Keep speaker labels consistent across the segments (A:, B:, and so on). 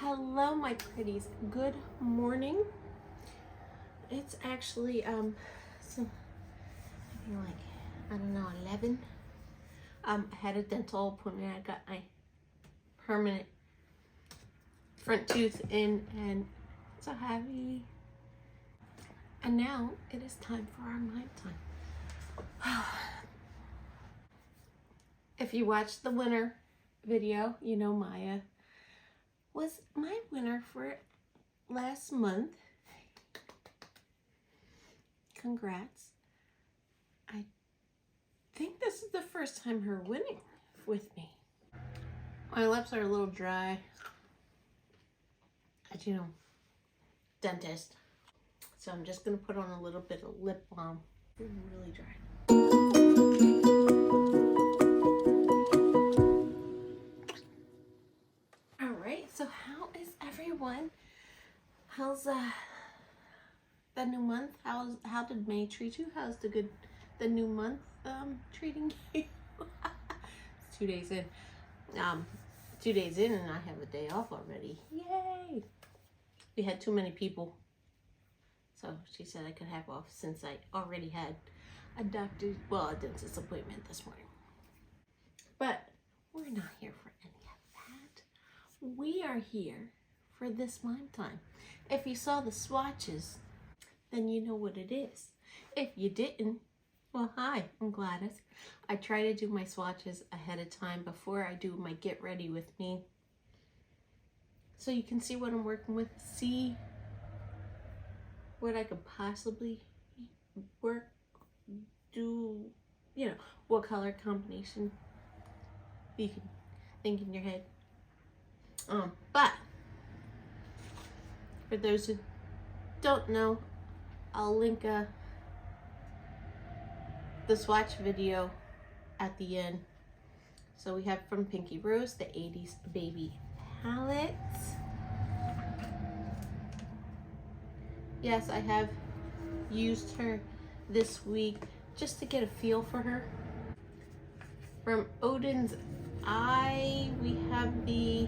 A: Hello, my pretties. Good morning. It's actually so I think like I don't know 11. I had a dental appointment. I got my permanent front tooth in, and it's so heavy. And now it is time for our night time. If you watched the winner video, you know Maya was my winner for last month. Congrats. I think this is the first time her winning with me. My lips are a little dry. As you know, dentist. So I'm just gonna put on a little bit of lip balm. It's really dry. So how is everyone? How's the new month? How did May treat you? How's the new month treating you? It's 2 days in. 2 days in and I have a day off already. Yay! We had too many people. So she said I could have off since I already had a dentist appointment this morning. But we're not here for any of that. We are here for this Mimetime. If you saw the swatches, then you know what it is. If you didn't, well, hi, I'm Gladys. I try to do my swatches ahead of time before I do my get ready with me, so you can see what I'm working with, see what I could possibly do, you know, what color combination you can think in your head. But for those who don't know, I'll link the swatch video at the end. So we have from Pinky Rose, the 80s Baby palette. Yes, I have used her this week just to get a feel for her. From Odens we have the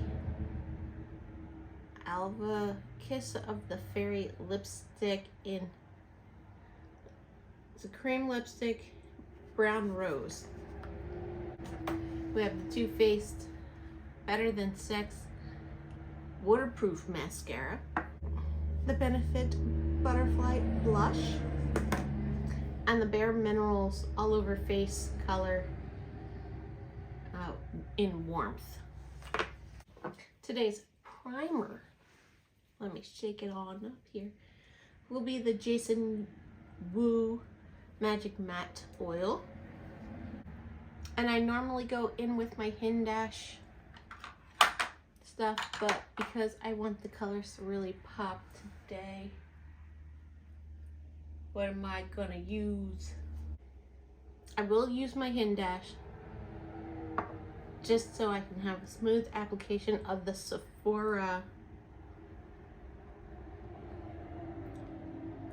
A: Alva Kiss of the Fairy lipstick in, it's a cream lipstick, brown rose. We have the Too Faced Better Than Sex waterproof mascara, the Benefit Butterfly blush, and the Bare Minerals All Over Face color in warmth. Today's primer, let me shake it on up here, will be the Jason Wu Magic Matte Oil. And I normally go in with my Hindash stuff, but because I want the colors to really pop today, what am I gonna use? I will use my Hindash just so I can have a smooth application of the Sephora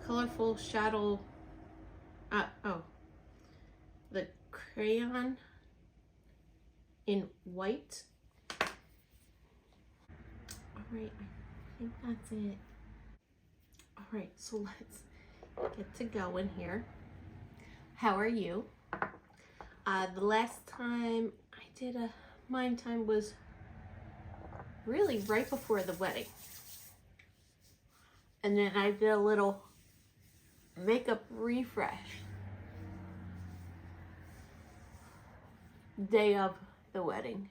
A: colorful shadow, the crayon in white. All right, I think that's it. All right, so let's get to going here. How are you? The last time I did a Mimetime was really right before the wedding. And then I did a little makeup refresh day of the wedding.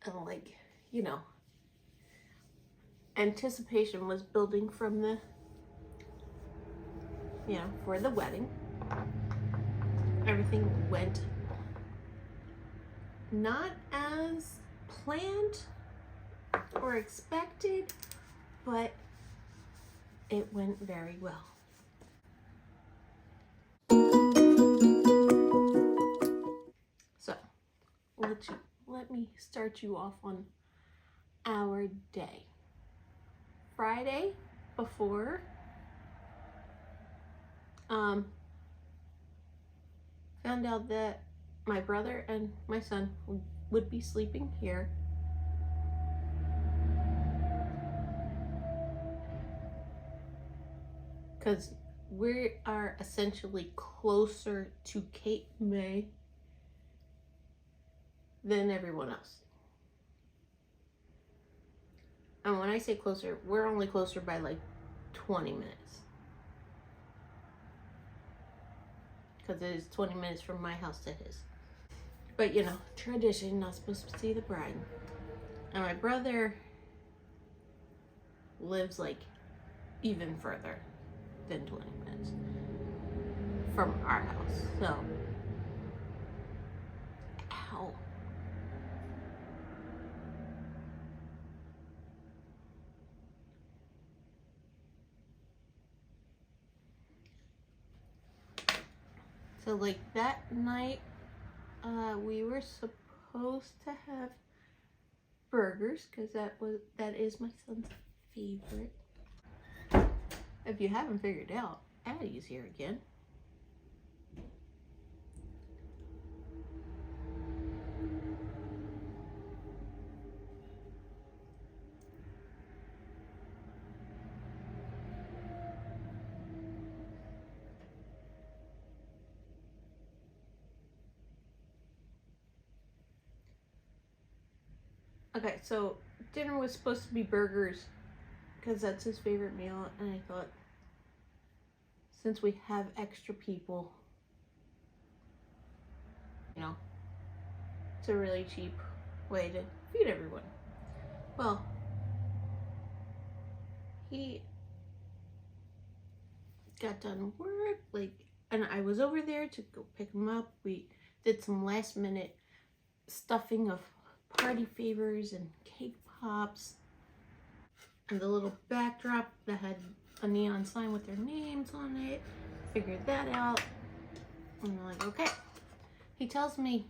A: And like, you know, anticipation was building from the, you know, for the wedding. Everything went not as planned or expected, but it went very well. So let me start you off on our day. Friday before found out that my brother and my son would be sleeping here. Because we are essentially closer to Cape May than everyone else. And when I say closer, we're only closer by like 20 minutes. Because it is 20 minutes from my house to his. But you know, tradition, not supposed to see the bride. And my brother lives like even further than 20 minutes from our house. So, ow. So like that night, we were supposed to have burgers because that is my son's favorite. If you haven't figured out, Addie's here again. Okay, so dinner was supposed to be burgers because that's his favorite meal, and I thought since we have extra people, you know, it's a really cheap way to feed everyone. Well, he got done work, like, and I was over there to go pick him up. We did some last minute stuffing of party favors and cake pops, and the little backdrop that had a neon sign with their names on it. Figured that out. And I'm like, okay. He tells me,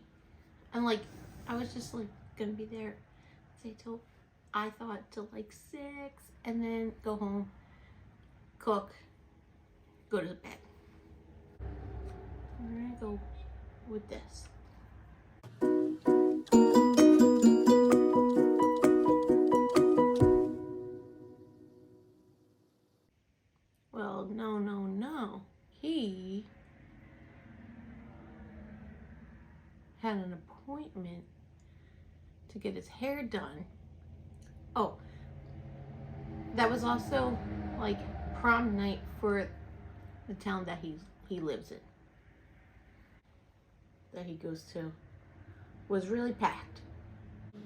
A: and like, I was just like gonna be there, say till I thought till like 6, and then go home, cook, go to bed. We're gonna go with this. Well, no. He had an appointment to get his hair done. Oh, that was also like prom night for the town that he lives in, that he goes to, was really packed.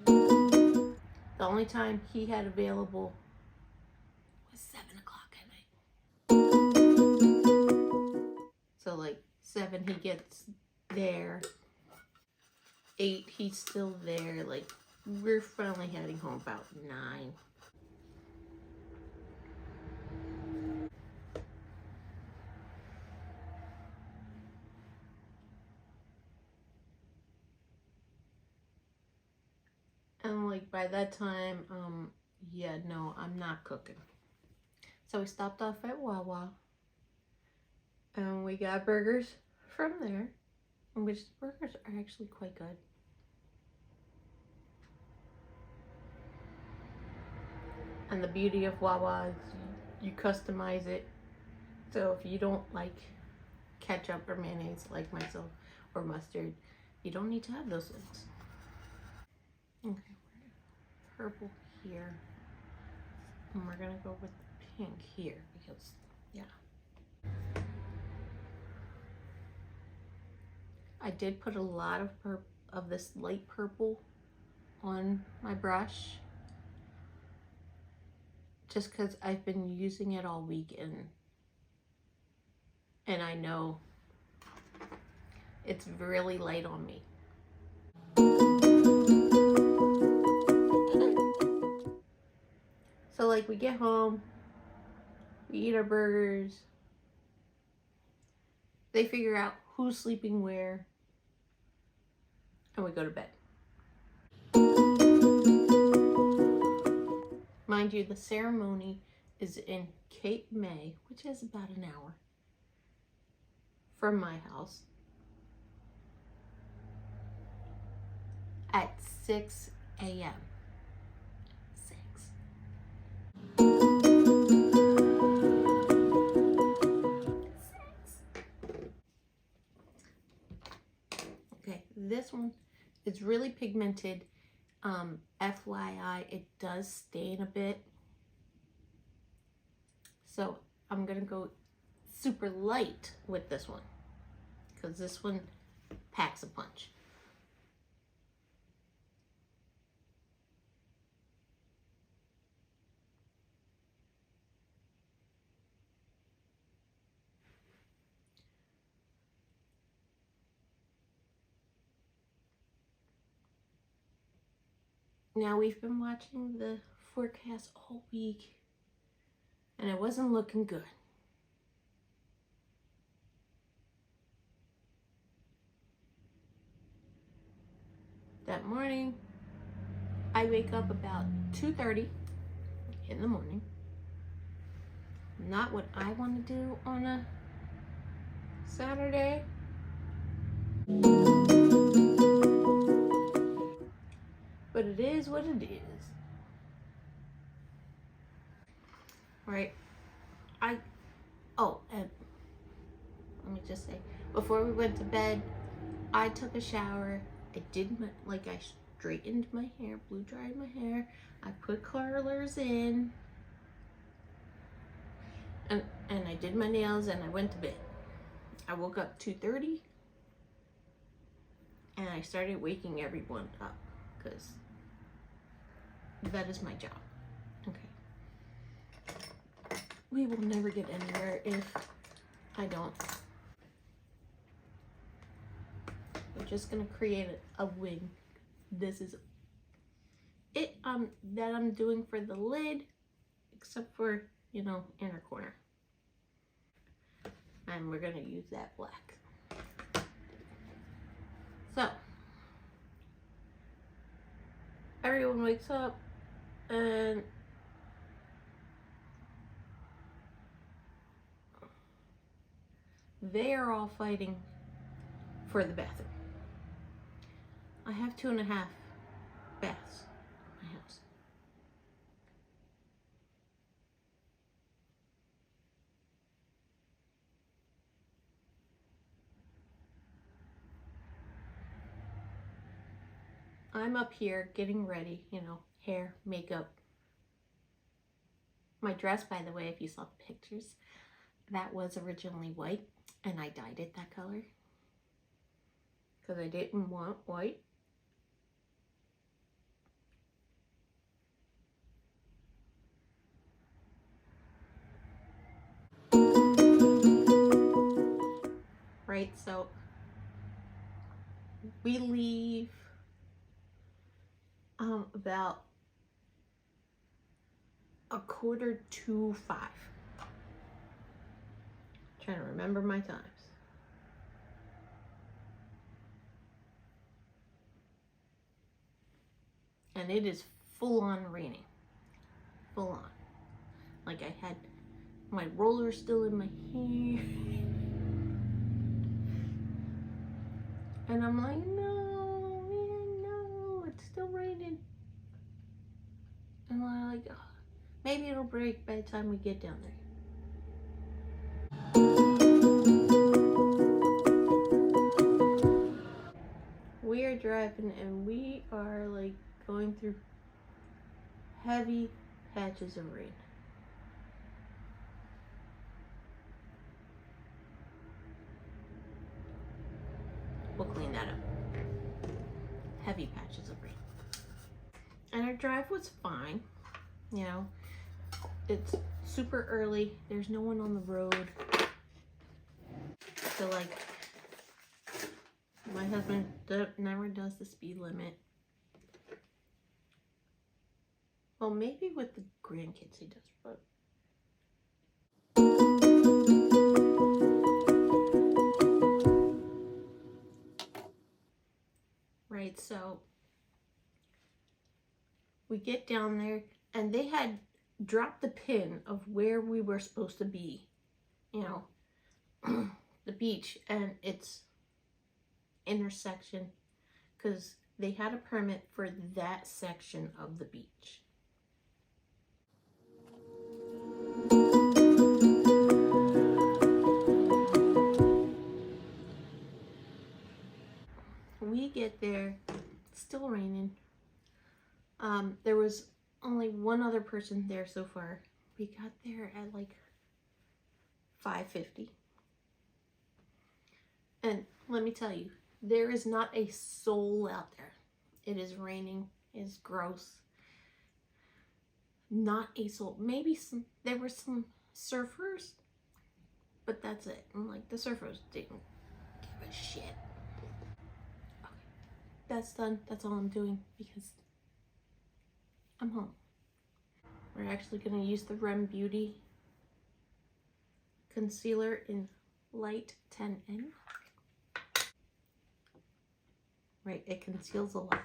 A: The only time he had available was 7 o'clock at night. So like 7 he gets there, 8 he's still there, like we're finally heading home about 9. And like by that time, yeah, no, I'm not cooking. So we stopped off at Wawa and we got burgers from there, which the burgers are actually quite good. And the beauty of Wawa is you customize it. So if you don't like ketchup or mayonnaise like myself, or mustard, you don't need to have those things. Okay, purple here. And we're gonna go with the pink here because, yeah. I did put a lot of this light purple on my brush just because I've been using it all week, and I know it's really light on me. So like we get home, we eat our burgers, they figure out who's sleeping where, and we go to bed. Mind you, the ceremony is in Cape May, which is about an hour from my house. at 6 a.m. 6. Okay, this one is really pigmented. FYI, it does stain a bit. So I'm gonna go super light with this one because this one packs a punch. Now we've been watching the forecast all week and it wasn't looking good. That morning, I wake up about 2:30 in the morning. Not what I want to do on a Saturday. But it is what it is. Right? And let me just say, before we went to bed, I took a shower. I straightened my hair, blow dried my hair. I put curlers in. And I did my nails and I went to bed. I woke up 2:30 and I started waking everyone up because that is my job. Okay. We will never get anywhere if I don't. We're just gonna create a wing. This is it that I'm doing for the lid, except for, you know, inner corner. And we're gonna use that black. So everyone wakes up and they are all fighting for the bathroom. I have 2.5 baths in my house. I'm up here getting ready, you know, hair, makeup. My dress, by the way, if you saw the pictures, that was originally white and I dyed it that color because I didn't want white. Right, so we leave about 4:45. Trying to remember my times. And it is full on raining. Full on. Like I had my roller still in my hair. And I'm like, no, man, no, it's still raining. And I'm like, oh, maybe it'll break by the time we get down there. We are driving and we are like going through heavy patches of rain. We'll clean that up. Heavy patches of rain. And our drive was fine. You know, it's super early. There's no one on the road. So like, my husband never does the speed limit. Well, maybe with the grandkids he does, but right, so we get down there and they had dropped the pin of where we were supposed to be, you know, the beach and its intersection, because they had a permit for that section of the beach. We get there, it's still raining. There was only one other person there so far. We got there at like 5:50. And let me tell you, there is not a soul out there. It is raining, it's gross. Not a soul. Maybe there were some surfers, but that's it. And like, the surfers didn't give a shit. Okay, that's done. That's all I'm doing because I'm home. We're actually gonna use the Rem Beauty concealer in light 10N. Right, it conceals a lot.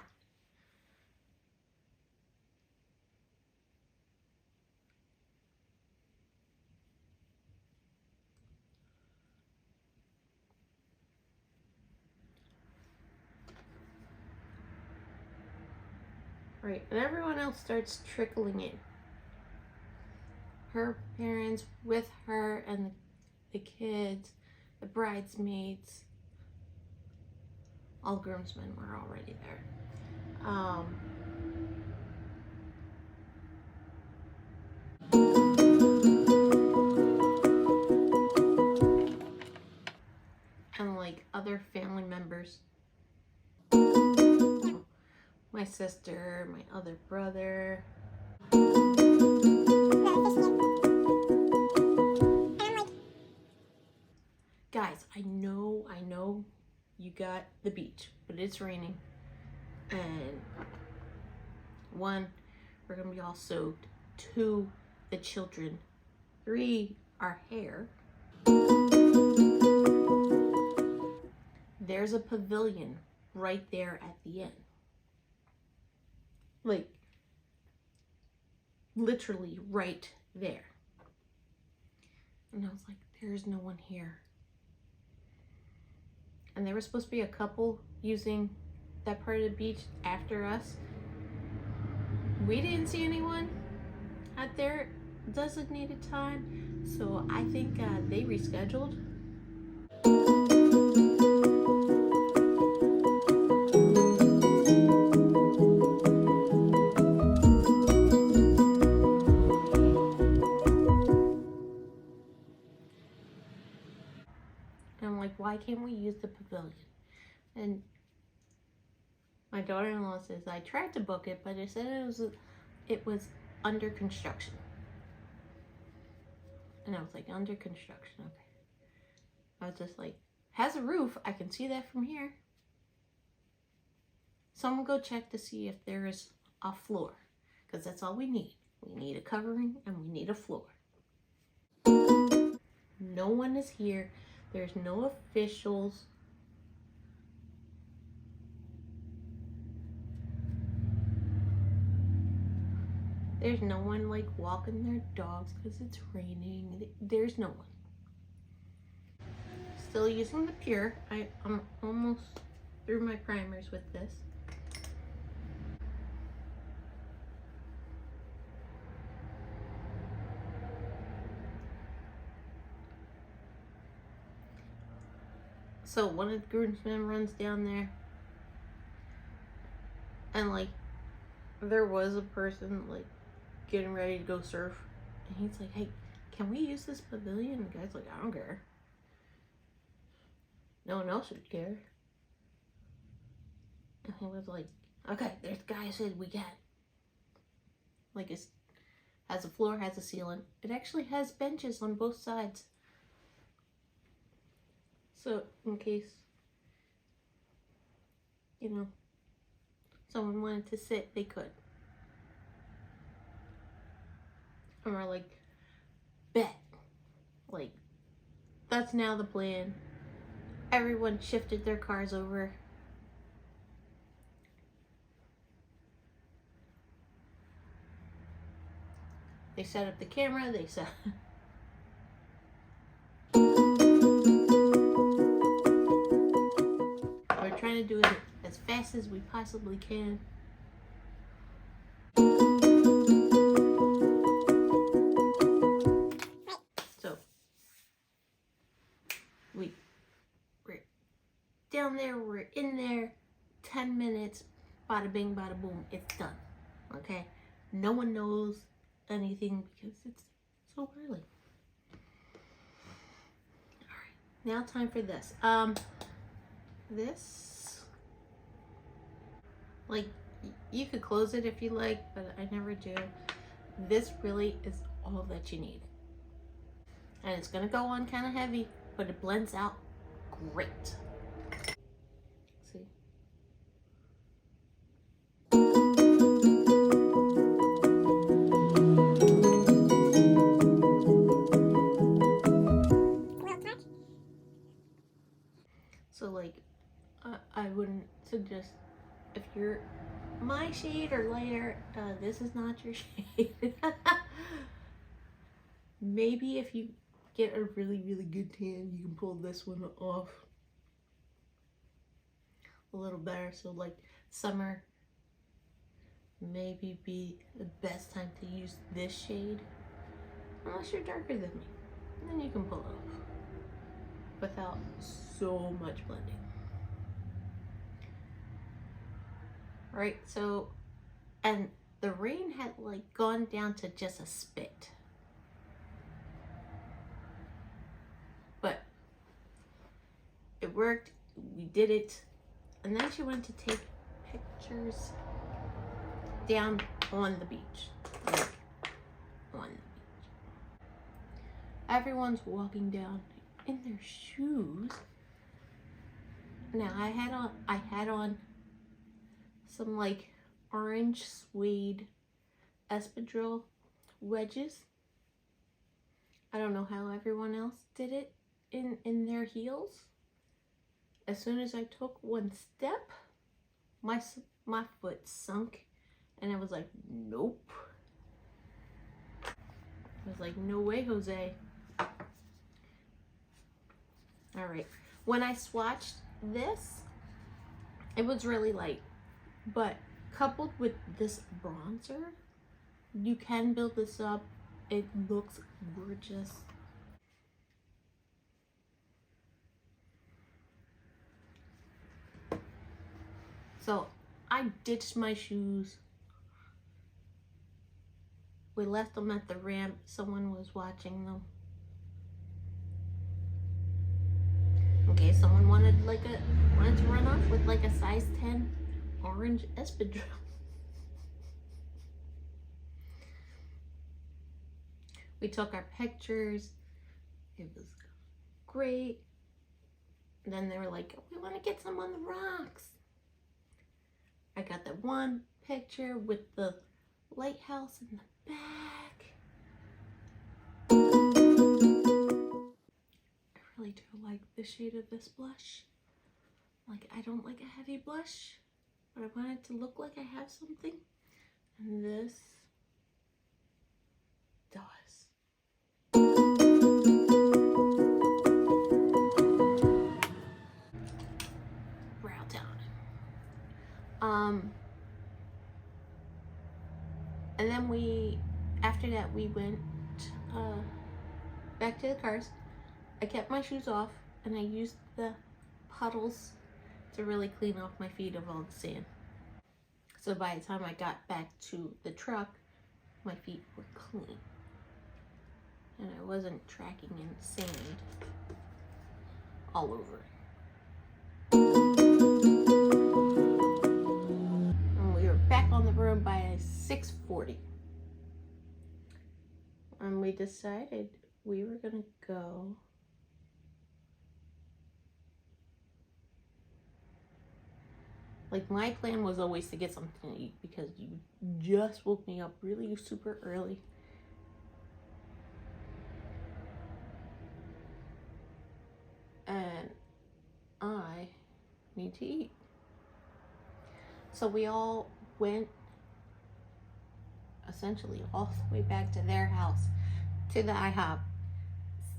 A: Right, and everyone else starts trickling in. Her parents with her and the kids, the bridesmaids, all groomsmen were already there. And like other family members. My sister, my other brother. Guys, I know you got the beach, but it's raining. And 1, we're gonna be all soaked. 2, the children. 3, our hair. There's a pavilion right there at the end. Like, literally right there. And I was like, there's no one here. And there was supposed to be a couple using that part of the beach after us. We didn't see anyone at their designated time, so I think they rescheduled. And I'm like, why can't we use the pavilion? And my daughter-in-law says, I tried to book it, but it said it was under construction. And I was like, under construction, okay. I was just like, has a roof, I can see that from here. Someone go check to see if there is a floor, because that's all we need. We need a covering and we need a floor. No one is here. There's no officials. There's no one like walking their dogs because it's raining. There's no one. Still using the Pure. I'm almost through my primers with this. So one of the groomsmen runs down there, and like there was a person like getting ready to go surf, and he's like, hey, can we use this pavilion? And the guy's like, I don't care. No one else would care. And he was like, okay, there's the guy who said we can. Like, it has a floor, has a ceiling. It actually has benches on both sides. So in case, you know, someone wanted to sit, they could. And we're like, bet. Like, that's now the plan. Everyone shifted their cars over. They set up the camera, they set... We're trying to do it as as fast as we possibly can. So we're down there, we're in there, 10 minutes, bada bing, bada boom, it's done. Okay? No one knows anything because it's so early. Alright, now time for this. This, like, you could close it if you like, but I never do. This really is all that you need. And it's gonna go on kind of heavy, but it blends out great. See? So like, I wouldn't suggest, if you're my shade or lighter, this is not your shade. Maybe if you get a really good tan, you can pull this one off a little better. So like summer maybe be the best time to use this shade, unless you're darker than me. Then you can pull it off without so much blending. Right, so, and the rain had like gone down to just a spit. But it worked, we did it. And then she went to take pictures down on the beach. Like, on the beach. Everyone's walking down in their shoes. Now I had on some like orange suede espadrille wedges. I don't know how everyone else did it in their heels. As soon as I took one step, my foot sunk, and I was like, nope. I was like, no way, Jose. All right. When I swatched this, it was really light, but coupled with this bronzer, you can build this up. It looks gorgeous. So I ditched my shoes. We left them at the ramp. Someone was watching them. Okay, someone wanted to run off with like a size 10 orange espadrille. We took our pictures. It was great. And then they were like, we want to get some on the rocks. I got that one picture with the lighthouse in the back. I really do like the shade of this blush. Like, I don't like a heavy blush, but I want it to look like I have something. And this does. Brow tone. And then after that we went back to the cars. I kept my shoes off and I used the puddles to really clean off my feet of all the sand. So by the time I got back to the truck, my feet were clean. And I wasn't tracking in sand all over. And we were back on the road by 6:40. And we decided we were gonna go like, my plan was always to get something to eat because you just woke me up really super early. And I need to eat. So we all went essentially all the way back to their house, to the IHOP,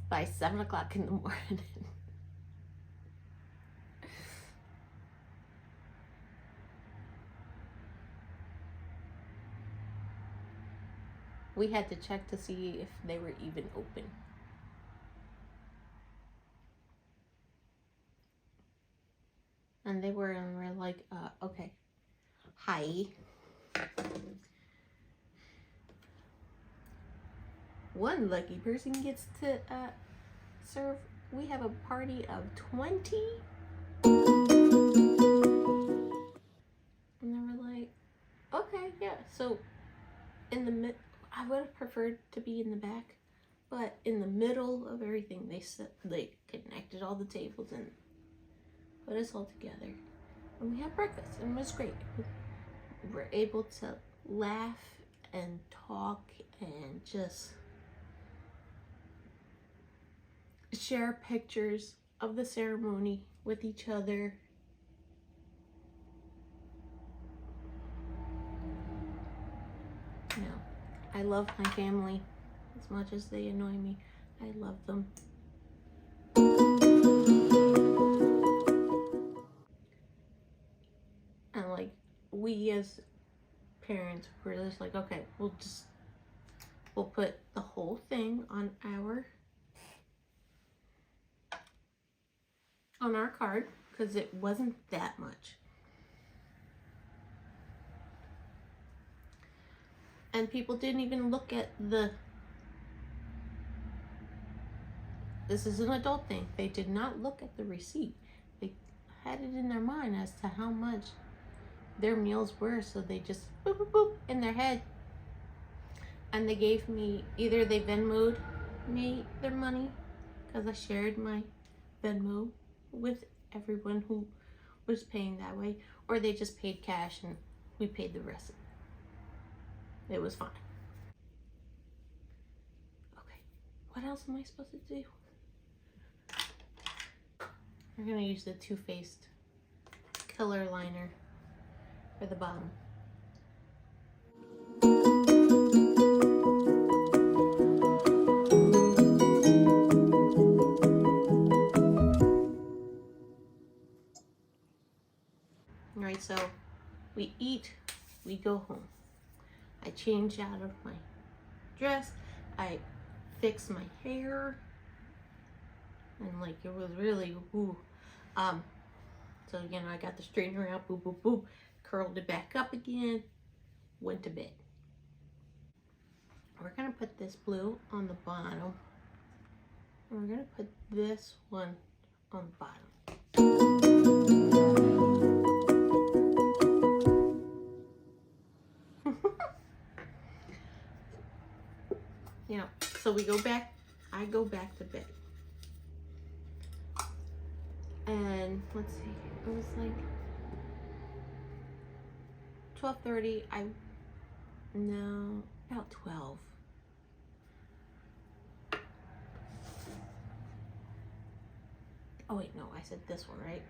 A: by 7 o'clock in the morning. We had to check to see if they were even open. And they were, and we're like, okay. Hi. One lucky person gets to serve. We have a party of 20. And they were like, okay, yeah. So in the mid, I would have preferred to be in the back, but in the middle of everything, they connected all the tables and put us all together. And we had breakfast, and it was great. We were able to laugh and talk and just share pictures of the ceremony with each other. You know, I love my family as much as they annoy me. I love them. And like, we as parents were just like, okay, we'll put the whole thing on our card, because it wasn't that much. And people didn't even look at this is an adult thing. They did not look at the receipt. They had it in their mind as to how much their meals were, so they just boop, boop, boop in their head. And they gave me, either they Venmo'd me their money, because I shared my Venmo with everyone who was paying that way, or they just paid cash and we paid the rest. It was fine. Okay, what else am I supposed to do? We're gonna use the Too Faced color liner for the bottom. Alright, so we eat, we go home. I change out of my dress, I fix my hair, and like it was really ooh. So you know, I got the straightener out, boop boop boop, curled it back up again, went to bed. We're gonna put this blue on the bottom, and we're gonna put this one on the bottom. You know, so we go back, I go back to bed. And let's see, it was like 12:30, no, about 12. Oh wait, no, I said this one, right?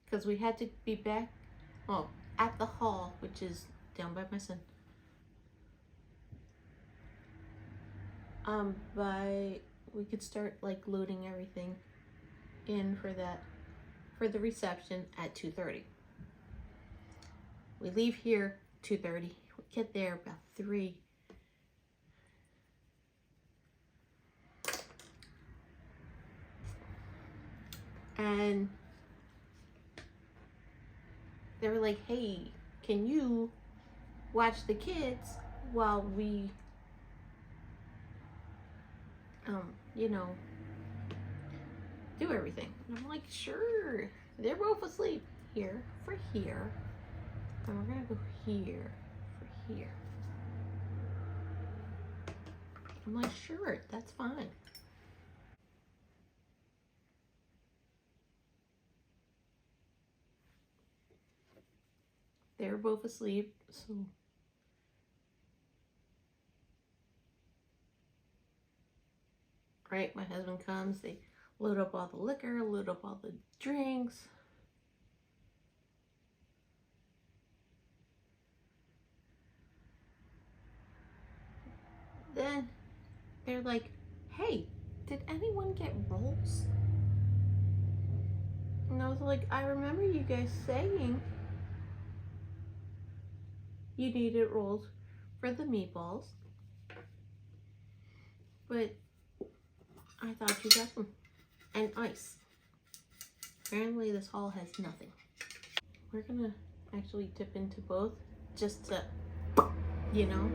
A: Because we had to be back, well, at the hall, which is down by my son. We could start like loading everything in for the reception at 2:30. We leave here 2:30. We get there about 3. And they were like, hey, can you watch the kids while we, you know, do everything? And I'm like, sure. They're both asleep. Here for here. And we're gonna go here for here. I'm like, sure, that's fine. They were both asleep, so right, my husband comes, they load up all the liquor, load up all the drinks. Then they're like, hey, did anyone get rolls? And I was like, I remember you guys saying you needed rolls for the meatballs, but I thought you got them. And ice. Apparently this haul has nothing. We're gonna actually dip into both just to, you know.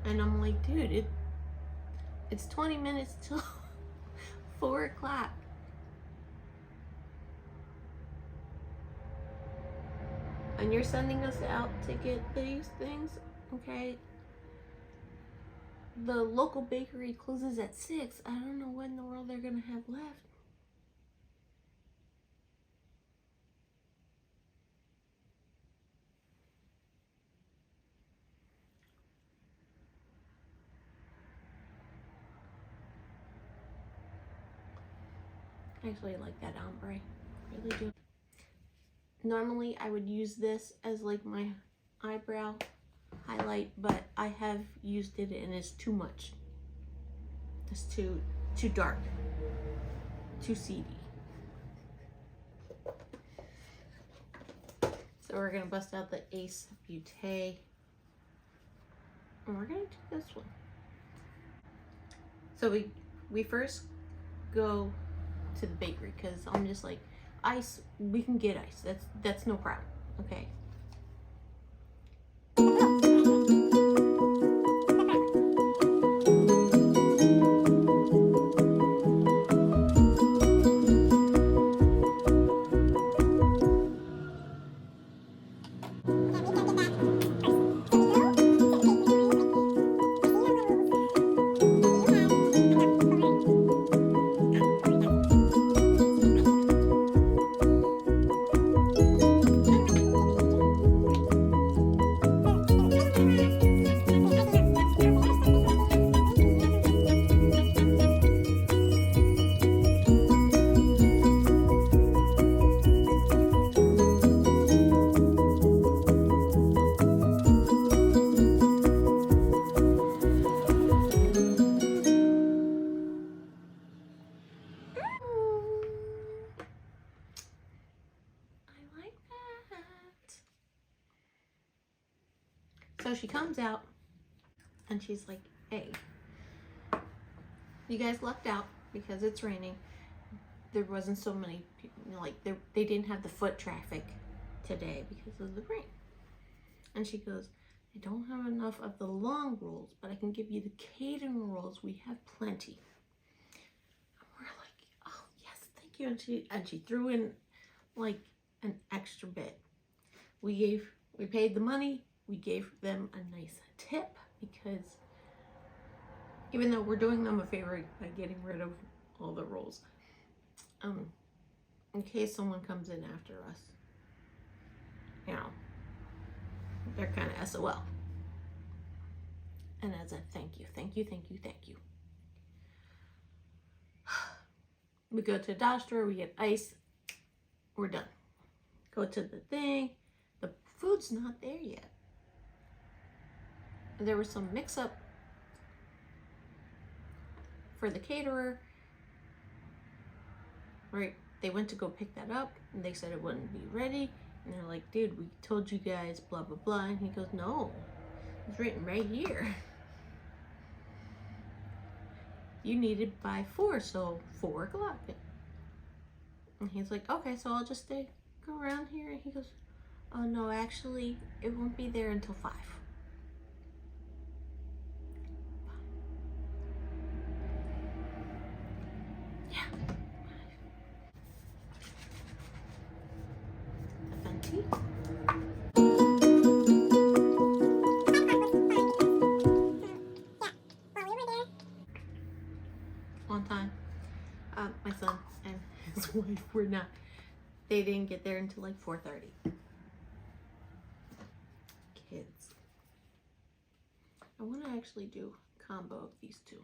A: And I'm like, dude, it's 20 minutes till 4 o'clock. And you're sending us out to get these things, okay? The local bakery closes at 6. I don't know what in the world they're gonna have left. I actually like that ombre, really do. Normally I would use this as like my eyebrow highlight, but I have used it and it's too much. It's too dark, too seedy. So we're gonna bust out the Ace Beaute, and we're gonna do this one. So we first go to the bakery because I'm just like, ice, we can get ice. That's no problem. Okay. So she comes out and she's like, hey, you guys lucked out because it's raining. There wasn't so many people, like they didn't have the foot traffic today because of the rain. And she goes, I don't have enough of the long rolls, but I can give you the Caden rolls. We have plenty. And we're like, oh yes, thank you. And she threw in like an extra bit. We paid the money. We gave them a nice tip because even though we're doing them a favor by getting rid of all the rolls, in case someone comes in after us, you know, they're kind of SOL. And as a thank you. We go to the dollar store, we get ice, we're done. Go to the thing, the food's not there yet. There was some mix-up for the caterer, right? They went to go pick that up and they said it wouldn't be ready. And they're like, dude, we told you guys blah, blah, blah. And he goes, no, it's written right here. You need it by 4, so 4 o'clock. And he's like, okay, so I'll just go around here. And he goes, oh no, actually, it won't be there until 5. Yeah. The Fenty. On time. My son and his wife were not. They didn't get there until like 4:30. Kids. I want to actually do a combo of these two.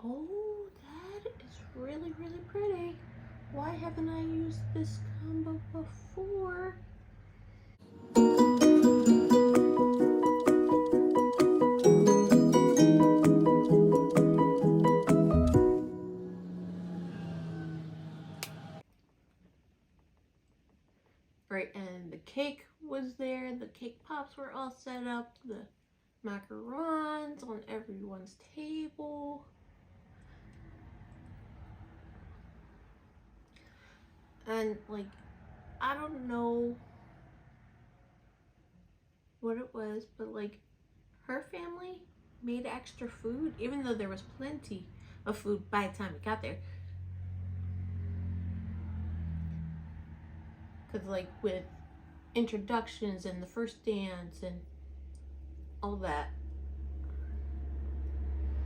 A: Oh, that is really, really pretty. Why haven't I used this combo before? right? And the cake was there. The cake pops were all set up. The macarons on everyone's table. And like, I don't know what it was, but like, her family made extra food, even though there was plenty of food by the time we got there. Because like with introductions and the first dance and all that,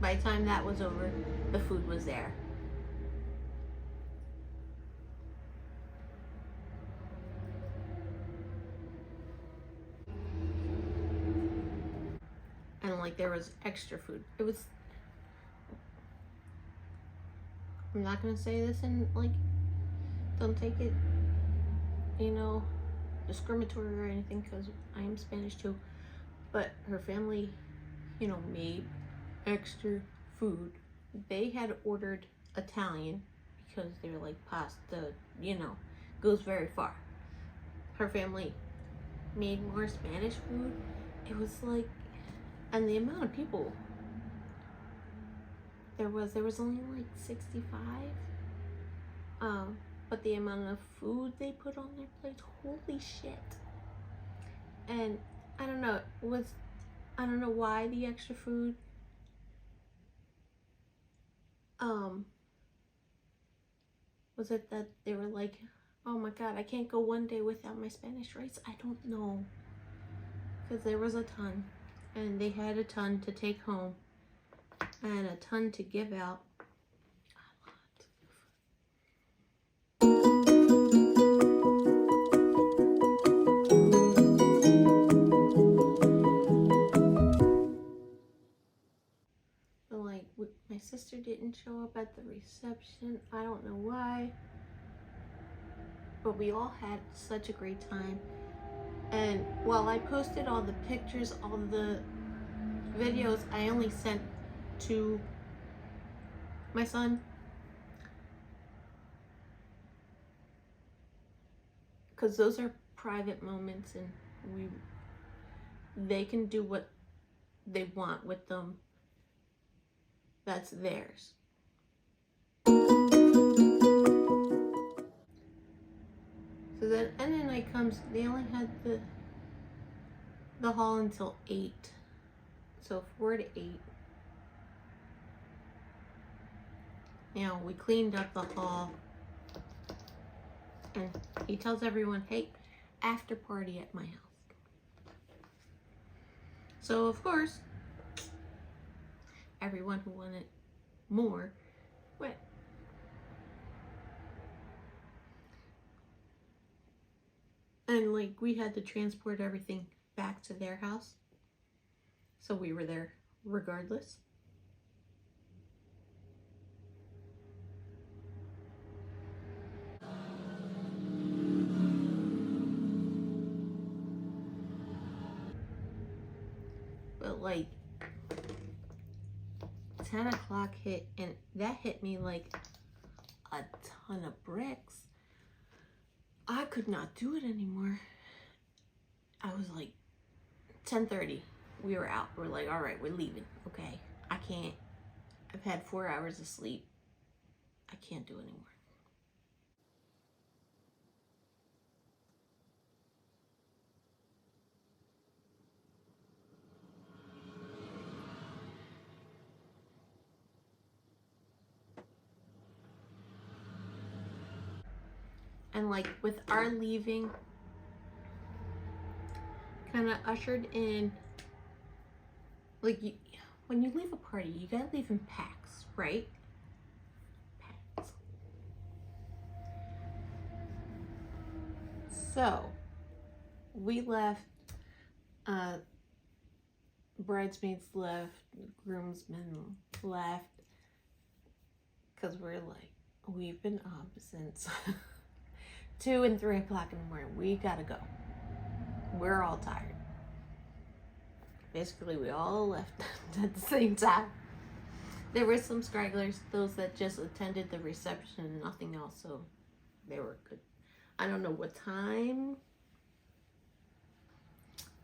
A: by the time that was over, the food was there. And like there was extra food. It was, I'm not gonna say this and like, don't take it, you know, discriminatory or anything, because I am Spanish too, but her family, you know, made extra food. They had ordered Italian because they're like, pasta, you know, goes very far. Her family made more Spanish food. It was like, and the amount of people there was only like 65, but the amount of food they put on their plates, holy shit. And I don't know, I don't know why the extra food. Was it that they were like, oh my god, I can't go one day without my Spanish rice? I don't know, because there was a ton, and they had a ton to take home and a ton to give out. But like, my sister didn't show up at the reception. I don't know why, but we all had such a great time. And while I posted all the pictures, all the videos, I only sent to my son, because those are private moments, and they can do what they want with them. That's theirs. So then end of night comes, they only had the hall until 8. So 4 to 8. You know, we cleaned up the hall. And he tells everyone, hey, after party at my house. So of course, everyone who wanted more went. And like, we had to transport everything back to their house, so we were there regardless. But like 10 o'clock hit, and that hit me like a ton of bricks. I could not do it anymore. I was like, 10:30, we were out. We're like, all right, we're leaving. Okay, I can't. I've had 4 hours of sleep. I can't do it anymore. And like with our leaving, kind of ushered in, like, when you leave a party, you gotta leave in packs, right? Packs. So we left, bridesmaids left, groomsmen left, because we're like, we've been up since 2 and 3 o'clock in the morning. We gotta go. We're all tired. Basically, we all left at the same time. There were some stragglers, those that just attended the reception and nothing else, so they were good. I don't know what time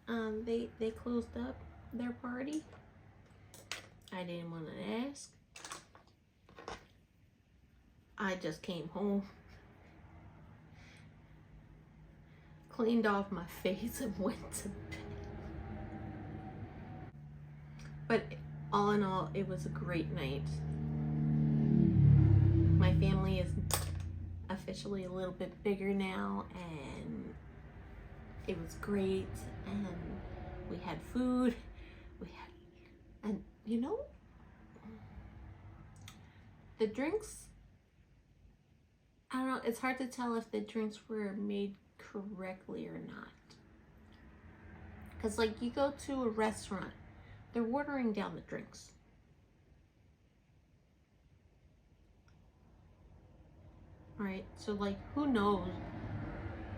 A: they closed up their party. I didn't want to ask. I just came home, cleaned off my face, and went to bed. But all in all, it was a great night. My family is officially a little bit bigger now, and it was great. And we had food. And you know, the drinks, I don't know, it's hard to tell if the drinks were made correctly or not. Because, like, you go to a restaurant, they're watering down the drinks. Right? So, like, who knows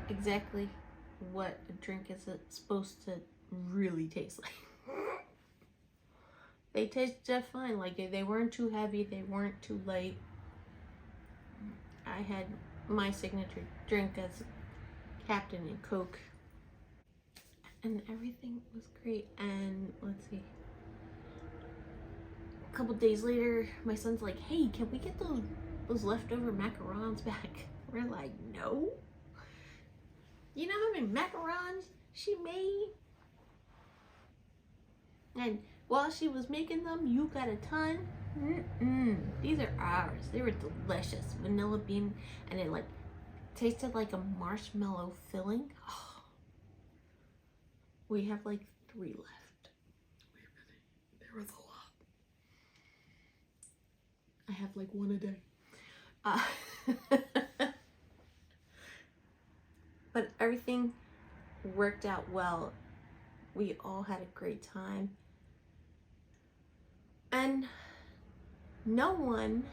A: exactly what a drink is supposed to really taste like. They taste just fine. Like, they weren't too heavy, they weren't too light. I had my signature drink as Captain and Coke, and everything was great. And let's see, a couple days later, my son's like, hey, can we get those leftover macarons back? We're like, no. You know how many macarons she made? And while she was making them, you got a ton. These are ours. They were delicious. Vanilla bean, and it like tasted like a marshmallow filling. Oh. We have like 3 left. There was a lot. I have like 1 a day. But everything worked out well. We all had a great time. And no one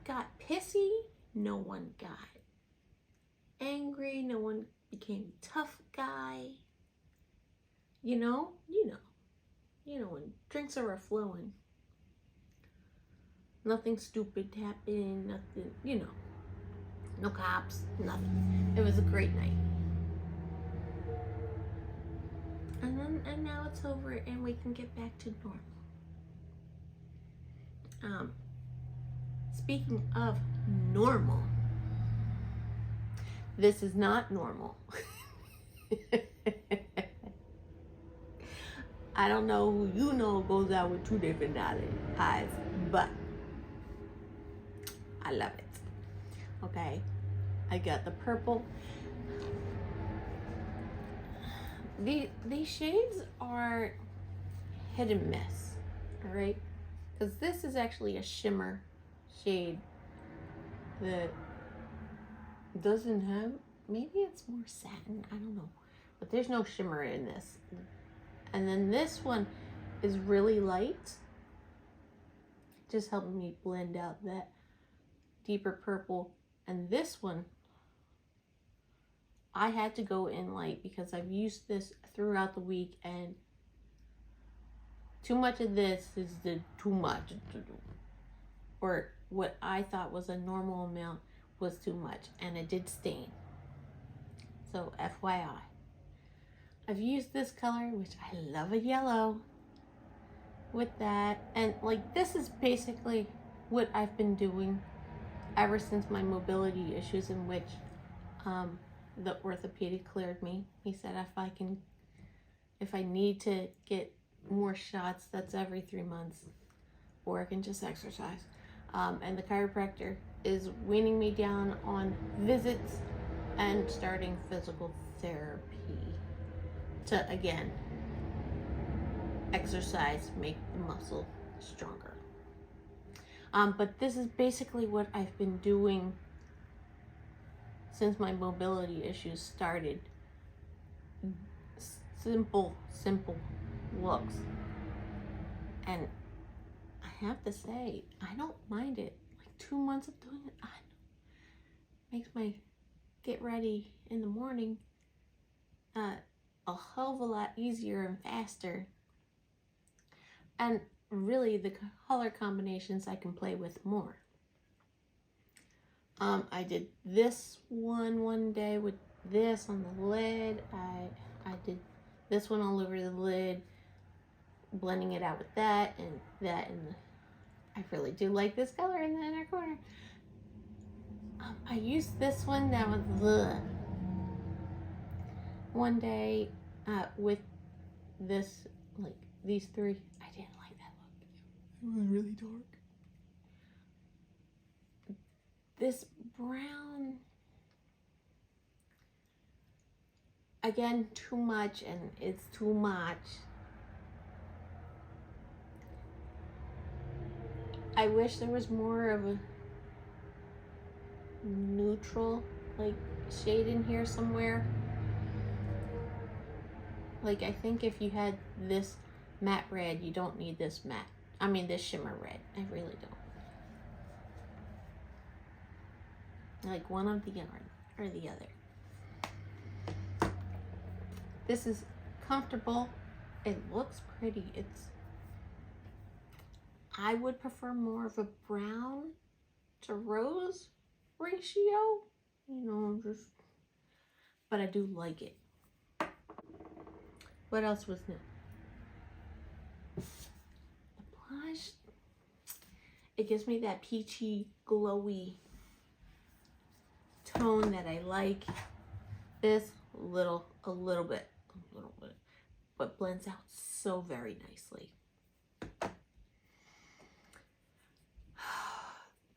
A: got pissy, no one got angry, no one became tough guy. You know when drinks are flowing. Nothing stupid happened, nothing, no cops, nothing. It was a great night. And now it's over and we can get back to normal. Speaking of normal, this is not normal. I don't know who you know goes out with 2 different eyes, but I love it. Okay, I got the purple. These shades are hit and miss, all right? Because this is actually a shimmer shade that doesn't have, maybe it's more satin, I don't know. But there's no shimmer in this. And then this one is really light. Just helping me blend out that deeper purple. And this one, I had to go in light because I've used this throughout the week, and too much of this is too much to do. Or what I thought was a normal amount was too much, and it did stain. So FYI. I've used this color, which I love a yellow, with that. And like, this is basically what I've been doing ever since my mobility issues, in which the orthopedic cleared me. He said if I need to get more shots, that's every 3 months, or I can just exercise. And the chiropractor is weaning me down on visits and starting physical therapy to, again, exercise, make the muscle stronger. But this is basically what I've been doing since my mobility issues started. Simple looks. And I have to say, I don't mind it. Like 2 months of doing it, makes my get ready in the morning a hell of a lot easier and faster. And really, the color combinations I can play with more. I did this one day with this on the lid. I did this one all over the lid, blending it out with that and that, and I really do like this color in the inner corner. I used this one that was one day with this, like these three. I didn't like that look. It was really dark. This brown, again, too much, and it's too much. I wish there was more of a neutral like shade in here somewhere. Like, I think if you had this matte red, you don't need this matte. I mean, this shimmer red. I really don't. Like, one of the or the other. This is comfortable. It looks pretty. I would prefer more of a brown to rose ratio. You know, but I do like it. What else was new? The blush. It gives me that peachy, glowy tone that I like. This a little bit, but blends out so very nicely.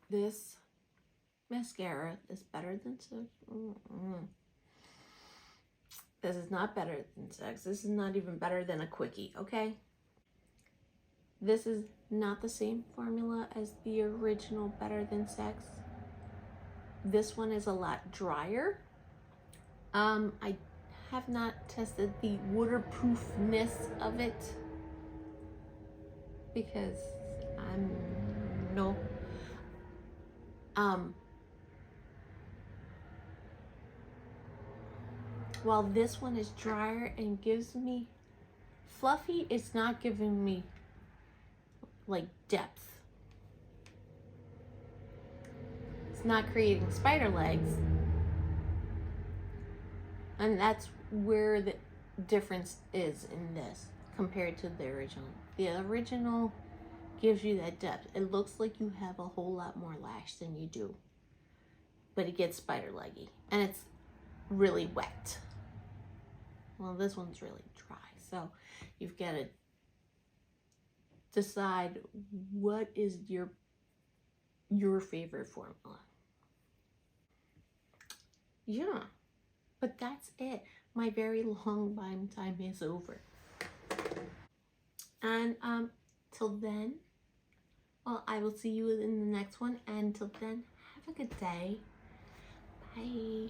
A: This mascara is better than Sex. This is not better than Sex. This is not even better than a quickie, okay? This is not the same formula as the original Better Than Sex. This one is a lot drier. I have not tested the waterproofness of it because no. While this one is drier and gives me fluffy, it's not giving me like depth. It's not creating spider legs. And that's where the difference is in this compared to the original. The original gives you that depth. It looks like you have a whole lot more lash than you do, but it gets spider leggy and it's really wet. Well, this one's really dry, so you've got to decide what is your favorite formula. Yeah, but that's it. My very long Mimetime is over. And till then, well, I will see you in the next one. And till then, have a good day. Bye.